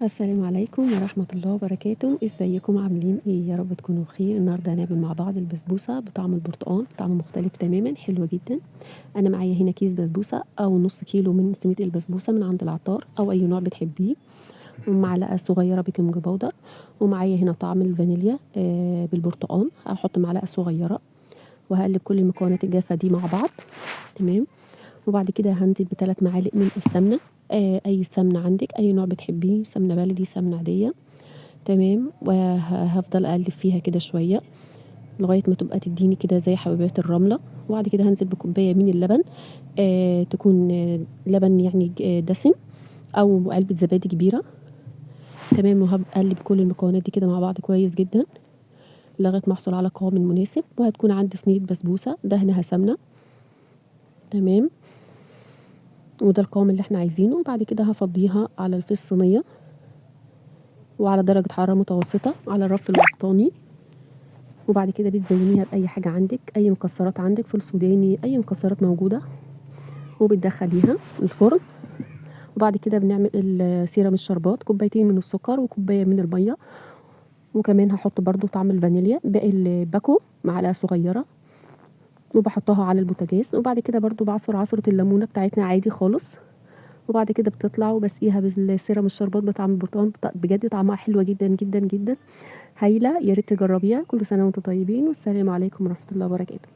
السلام عليكم ورحمة الله وبركاته، ازيكم عاملين ايه؟ يا رب تكونوا بخير. النهارده هنعمل مع بعض البسبوسة بطعم البرتقال، طعم مختلف تماما، حلوة جدا. انا معايا هنا كيس بسبوسة او نص كيلو من سميد البسبوسة من عند العطار او اي نوع بتحبيه، ومعلقة صغيرة بيكنج باودر، ومعايا هنا طعم الفانيليا بالبرتقال، هحط معلقة صغيرة وهقلب كل المكونات الجافة دي مع بعض. تمام. وبعد كده هنزل ب3 معالق من السمنة، اي سمنة عندك، اي نوع بتحبيه، سمنة بلدي، سمنة عادية. تمام. وهفضل اقلب فيها كده شويه لغايه ما تبقى تديني كده زي حبوبات الرمله. وبعد كده هنزل بكوبايه من اللبن، تكون لبن يعني دسم، او علبه زبادي كبيره. تمام. وهقلب كل المكونات دي كده مع بعض كويس جدا لغايه ما احصل على قوام مناسب. وهتكون عندي صينيه بسبوسه دهنها سمنه. تمام. وده القوام اللي احنا عايزينه. وبعد كده هفضيها على في الصينيه وعلى درجه حراره متوسطه على الرف الوسطاني. وبعد كده بتزينيها بأي حاجة عندك، أي مكسرات عندك، فول سوداني، أي مكسرات موجودة، وبتدخليها الفرن. وبعد كده بنعمل سيرم الشربات، كوبايتين من السكر وكوباية من المية. وكمان هحط برضو طعم الفانيليا، باقي الباكو معلقة صغيرة، وبحطها على البوتاجاز. وبعد كده برضو بعصر عصرة الليمونة بتاعتنا عادي خالص. وبعد كده بتطلع وبسقيها بالسيرم الشربات بطعم البرتقال. بجد طعمها حلوة جدا جدا جدا، هايلة. يا ريت تجربيها. كل سنة وانتم طيبين، والسلام عليكم ورحمة الله وبركاته.